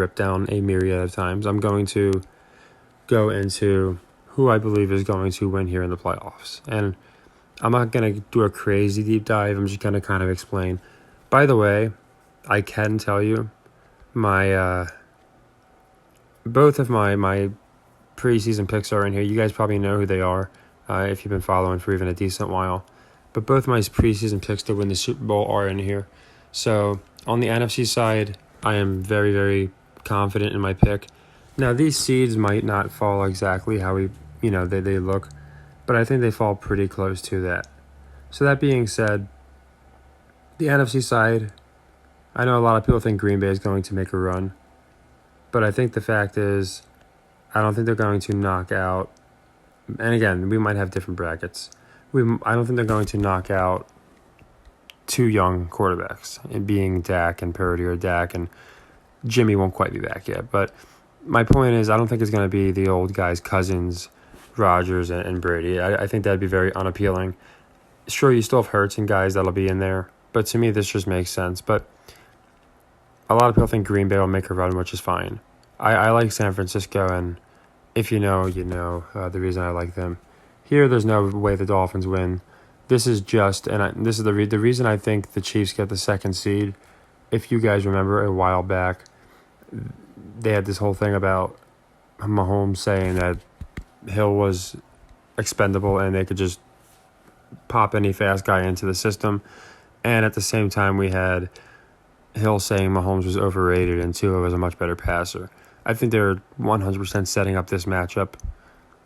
rip down a myriad of times. I'm going to go into who I believe is going to win here in the playoffs. And I'm not going to do a crazy deep dive. I'm just going to kind of explain. By the way, I can tell you my both of my preseason picks are in here. You guys probably know who they are if you've been following for even a decent while. But both my preseason picks to win the Super Bowl are in here. So on the NFC side, I am very, very confident in my pick. Now, these seeds might not fall exactly how they look, but I think they fall pretty close to that. So that being said, the NFC side, I know a lot of people think Green Bay is going to make a run, but I think the fact is, I don't think they're going to knock out, and again, we might have different brackets. I don't think they're going to knock out two young quarterbacks, and being Dak and Purdy, or Dak and Jimmy won't quite be back yet. But my point is, I don't think it's going to be the old guys, Cousins, Rodgers, and Brady. I think that'd be very unappealing. Sure, you still have Hurts and guys that'll be in there, but to me, this just makes sense. But a lot of people think Green Bay will make a run, which is fine. I like San Francisco, and if you know, the reason I like them. Here, there's no way the Dolphins win. This is just, this is the reason I think the Chiefs get the second seed. If you guys remember a while back, they had this whole thing about Mahomes saying that Hill was expendable and they could just pop any fast guy into the system. And at the same time, we had Hill saying Mahomes was overrated and Tua was a much better passer. I think they're 100% setting up this matchup,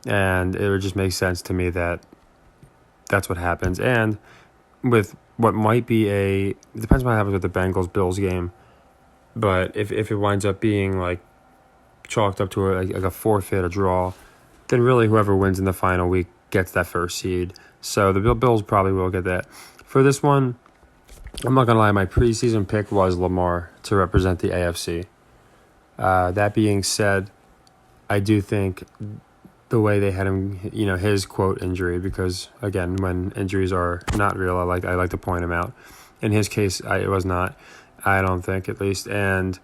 and it would just make sense to me that that's what happens. And with what might be it depends on what happens with the Bengals-Bills game, but if it winds up being like chalked up to a forfeit, a draw, then really whoever wins in the final week gets that first seed. So the Bills probably will get that. For this one, I'm not going to lie, my preseason pick was Lamar to represent the AFC. That being said, I do think the way they had him, his quote injury, because again, when injuries are not real, I like to point them out. In his case, it was not, I don't think, at least. And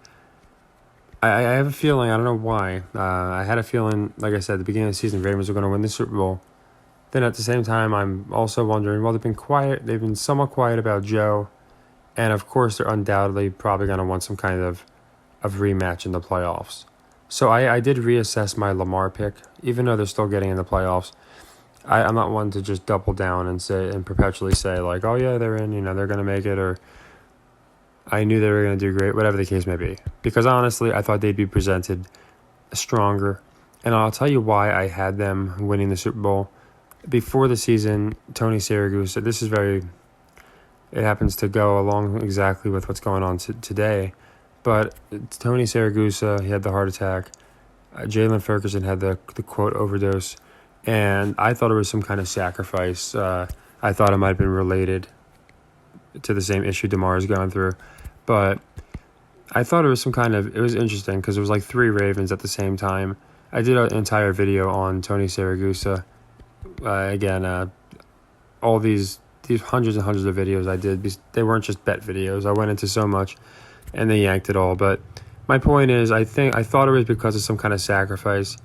I have a feeling, I don't know why, I had a feeling, like I said, at the beginning of the season, Ravens were going to win the Super Bowl. Then at the same time, I'm also wondering, well, they've been somewhat quiet about Joe, and of course, they're undoubtedly probably going to want some kind of rematch in the playoffs. So I did reassess my Lamar pick, even though they're still getting in the playoffs. I'm not one to just double down and perpetually say like, oh yeah, they're in, they're going to make it, or I knew they were going to do great, whatever the case may be. Because honestly, I thought they'd be presented stronger. And I'll tell you why I had them winning the Super Bowl. Before the season, Tony Siragusa, it happens to go along exactly with what's going on today. But Tony Siragusa, he had the heart attack. Jalen Ferguson had the quote overdose. And I thought it was some kind of sacrifice. I thought it might have been related to the same issue DeMar is going through. But I thought it was it was interesting because it was like 3 Ravens at the same time. I did an entire video on Tony Siragusa. All these hundreds and hundreds of videos I did, they weren't just bet videos. I went into so much, and they yanked it all. But my point is, I thought it was because of some kind of sacrifice,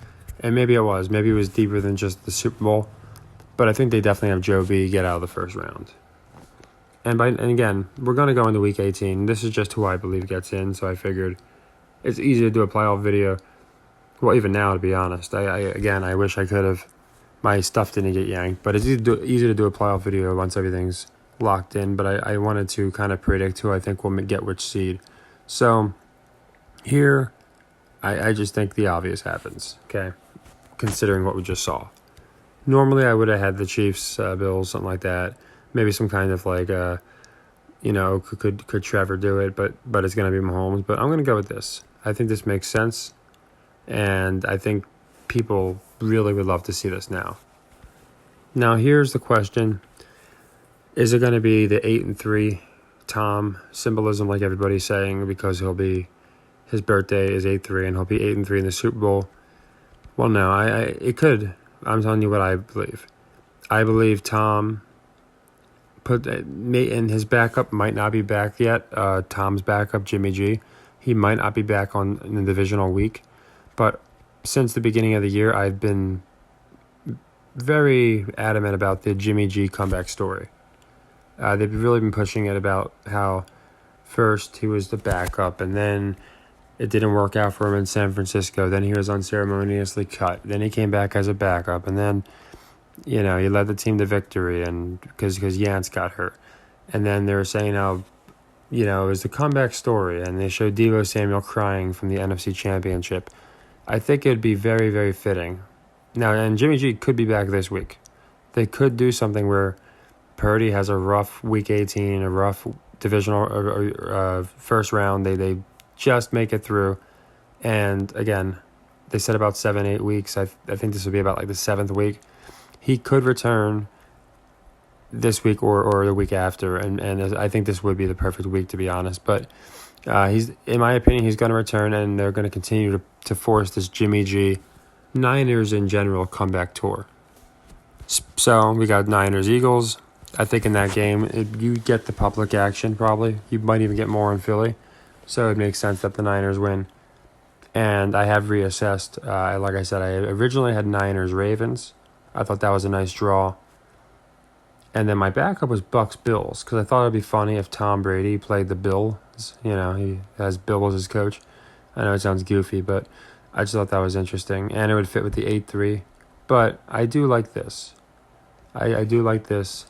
and maybe it was. Maybe it was deeper than just the Super Bowl. But I think they definitely have Joe B get out of the first round. And again, we're going to go into Week 18. This is just who I believe gets in, so I figured it's easy to do a playoff video. Well, even now, to be honest. I wish I could have. My stuff didn't get yanked, but it's easy to do a playoff video once everything's locked in. But I wanted to kind of predict who I think will get which seed. So here, I just think the obvious happens, okay, considering what we just saw. Normally, I would have had the Chiefs, Bills, something like that. Maybe some kind of could Trevor do it, but it's going to be Mahomes. But I'm going to go with this. I think this makes sense, and I think people really would love to see this now. Now, here's the question. Is it going to be the 8-3 Tom symbolism like everybody's saying, because his birthday is 8-3 and he'll be 8-3 in the Super Bowl? Well, no, it could. I'm telling you what I believe. I believe Tom and his backup might not be back yet. Tom's backup, Jimmy G, he might not be back in the divisional week. But since the beginning of the year, I've been very adamant about the Jimmy G comeback story. They've really been pushing it about how first he was the backup, and then it didn't work out for him in San Francisco. Then he was unceremoniously cut. Then he came back as a backup, and then, he led the team to victory, and because Yance got hurt. And then they were saying how, it was the comeback story, and they showed Deebo Samuel crying from the NFC Championship. I think it would be very, very fitting. Now, and Jimmy G could be back this week. They could do something where Purdy has a rough Week 18, a rough divisional first round. They just make it through. And, again, they said about 7-8 weeks. I think this would be about like the 7th week. He could return this week or the week after, and I think this would be the perfect week, to be honest. But he's, in my opinion, he's going to return, and they're going to continue to force this Jimmy G, Niners in general, comeback tour. So we got Niners-Eagles. I think in that game, you get the public action probably. You might even get more in Philly. So it makes sense that the Niners win. And I have reassessed. Like I said, I originally had Niners-Ravens. I thought that was a nice draw. And then my backup was Bucs-Bills, because I thought it would be funny if Tom Brady played the Bills. He has Bill as his coach. I know it sounds goofy, but I just thought that was interesting. And it would fit with the 8-3. But I do like this. I do like this.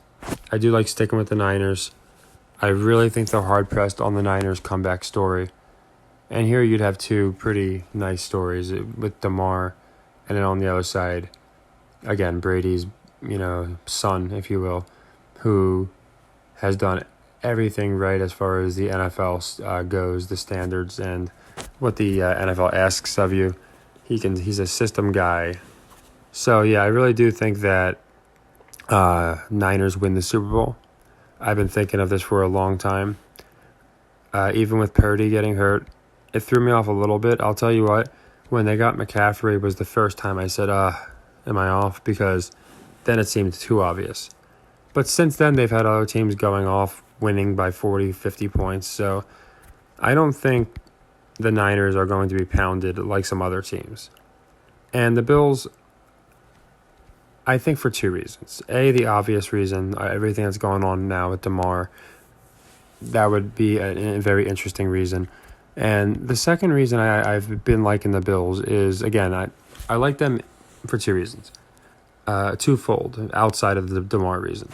I do like sticking with the Niners. I really think they're hard-pressed on the Niners' comeback story. And here you'd have two pretty nice stories with DeMar, and then on the other side, again, Brady's, son, if you will, who has done everything right as far as the NFL goes, the standards, and what the NFL asks of you. He's a system guy. So, yeah, I really do think that Niners win the Super Bowl. I've been thinking of this for a long time. Even with Purdy getting hurt, it threw me off a little bit. I'll tell you what, when they got McCaffrey was the first time I said, am I off? Because then it seemed too obvious. But since then, they've had other teams going off, winning by 40, 50 points. So I don't think the Niners are going to be pounded like some other teams. And the Bills, I think for two reasons. A, the obvious reason, everything that's going on now with DeMar, that would be a very interesting reason. And the second reason I've been liking the Bills is, again, I like them for two reasons. Twofold, outside of the DeMar reason.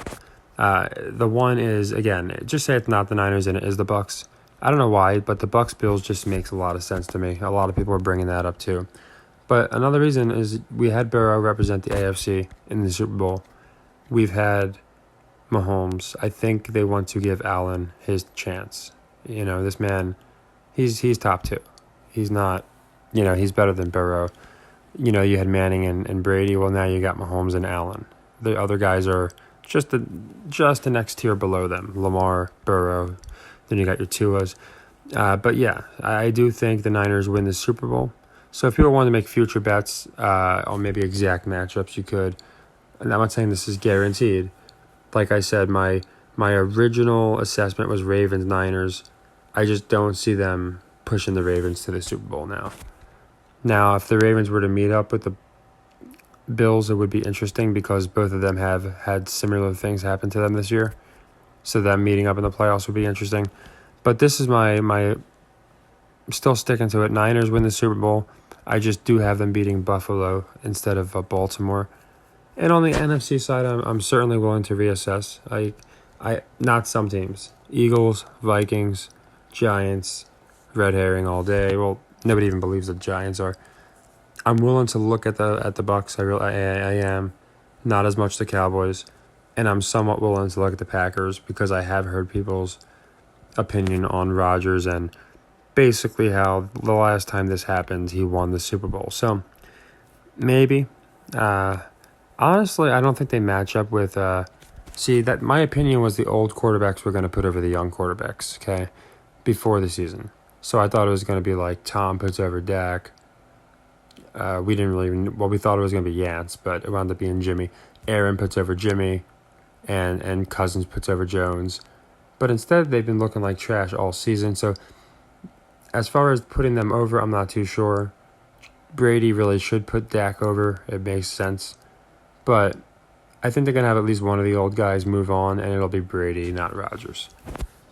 The one is, again, just say it's not the Niners and it is the Bucs. I don't know why, but the Bucs-Bills just makes a lot of sense to me. A lot of people are bringing that up too. But another reason is we had Burrow represent the AFC in the Super Bowl. We've had Mahomes. I think they want to give Allen his chance. This man, he's top two. He's not, he's better than Burrow. You had Manning and Brady. Well, now you got Mahomes and Allen. The other guys are just the next tier below them. Lamar, Burrow. Then you got your Tuas. But yeah, I do think the Niners win the Super Bowl. So if people want to make future bets on maybe exact matchups, you could. And I'm not saying this is guaranteed. Like I said, my original assessment was Ravens-Niners. I just don't see them pushing the Ravens to the Super Bowl now. Now, if the Ravens were to meet up with the Bills, it would be interesting because both of them have had similar things happen to them this year. So them meeting up in the playoffs would be interesting. But this is my still sticking to it. Niners win the Super Bowl. I just do have them beating Buffalo instead of Baltimore. And on the NFC side, I'm certainly willing to reassess. I not some teams. Eagles, Vikings, Giants, red herring all day. Well, nobody even believes the Giants are. I'm willing to look at the Bucs. I am. Not as much the Cowboys. And I'm somewhat willing to look at the Packers because I have heard people's opinion on Rodgers and basically how the last time this happened, he won the Super Bowl. So, maybe. Honestly, I don't think they match up with... that my opinion was the old quarterbacks were going to put over the young quarterbacks, okay, before the season. So I thought it was going to be like Tom puts over Dak. We didn't really... we thought it was going to be Yance, but it wound up being Jimmy. Aaron puts over Jimmy, and Cousins puts over Jones. But instead, they've been looking like trash all season. So As far as putting them over, I'm not too sure. Brady really should put Dak over. It makes sense. But I think they're going to have at least one of the old guys move on, and it'll be Brady, not Rodgers.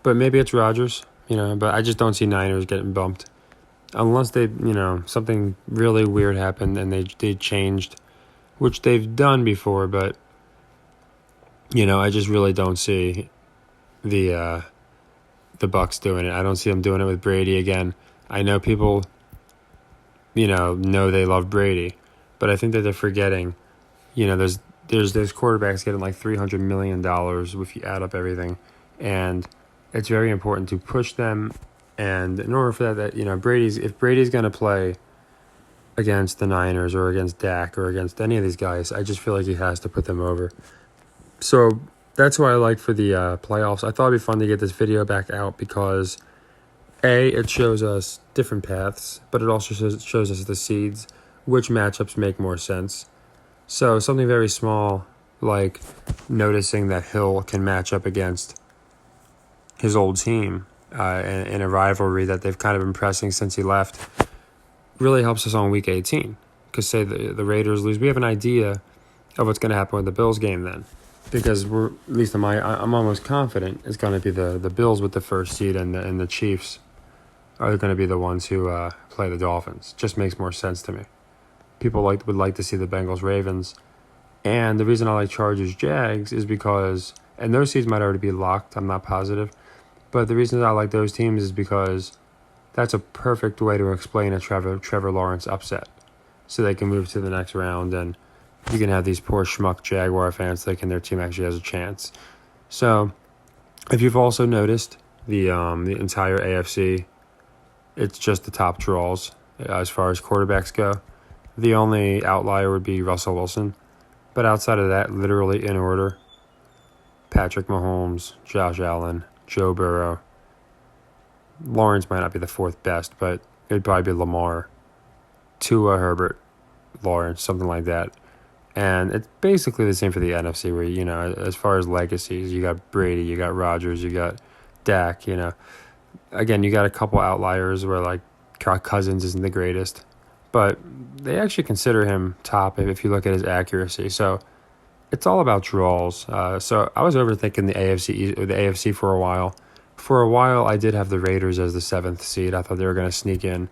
But maybe it's Rodgers, but I just don't see Niners getting bumped. Unless they, something really weird happened and they changed, which they've done before, but, I just really don't see the Bucks doing it. I don't see them doing it with Brady again. I know people, know they love Brady, but I think that they're forgetting, there's quarterbacks getting like $300 million if you add up everything, and it's very important to push them. And in order for that, if Brady's going to play against the Niners or against Dak or against any of these guys, I just feel like he has to put them over. So that's what I like for the playoffs. I thought it'd be fun to get this video back out because, A, it shows us different paths, but it also shows us the seeds, which matchups make more sense. So something very small, like noticing that Hill can match up against his old team in a rivalry that they've kind of been pressing since he left, really helps us on Week 18. Because say the Raiders lose, we have an idea of what's going to happen with the Bills game then. Because I'm almost confident it's going to be the Bills with the first seed and the Chiefs are going to be the ones who play the Dolphins. Just makes more sense to me. People would like to see the Bengals Ravens, and the reason I like Chargers Jags is because, and those seeds might already be locked. I'm not positive, but the reason I like those teams is because that's a perfect way to explain a Trevor Lawrence upset, so they can move to the next round and. You can have these poor schmuck Jaguar fans thinking their team actually has a chance. So, if you've also noticed, the entire AFC, it's just the top draws as far as quarterbacks go. The only outlier would be Russell Wilson. But outside of that, literally in order, Patrick Mahomes, Josh Allen, Joe Burrow. Lawrence might not be the fourth best, but it'd probably be Lamar, Tua, Herbert, Lawrence, something like that. And it's basically the same for the NFC where, as far as legacies, you got Brady, you got Rodgers, you got Dak, Again, you got a couple outliers where, like, Cousins isn't the greatest. But they actually consider him top if you look at his accuracy. So it's all about draws. So I was overthinking the AFC for a while. For a while, I did have the Raiders as the 7th seed. I thought they were going to sneak in.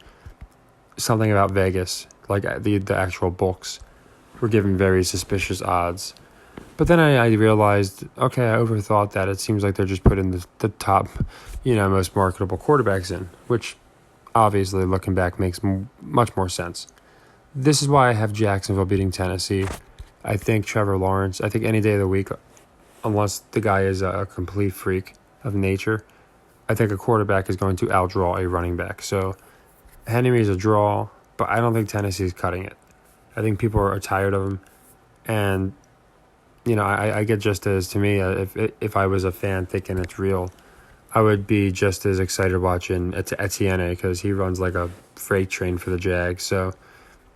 Something about Vegas, like the actual books, were given very suspicious odds. But then I realized, okay, I overthought that. It seems like they're just putting the top, most marketable quarterbacks in, which obviously, looking back, makes much more sense. This is why I have Jacksonville beating Tennessee. I think Trevor Lawrence, I think any day of the week, unless the guy is a complete freak of nature, I think a quarterback is going to outdraw a running back. So Henry is a draw, but I don't think Tennessee is cutting it. I think people are tired of him, and I get just as, to me, if I was a fan thinking it's real, I would be just as excited watching Etienne because he runs like a freight train for the Jags. So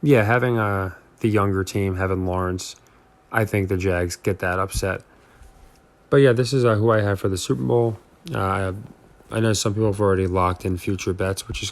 yeah, having the younger team, having Lawrence, I think the Jags get that upset. But yeah, this is who I have for the Super Bowl. I know some people have already locked in future bets, which is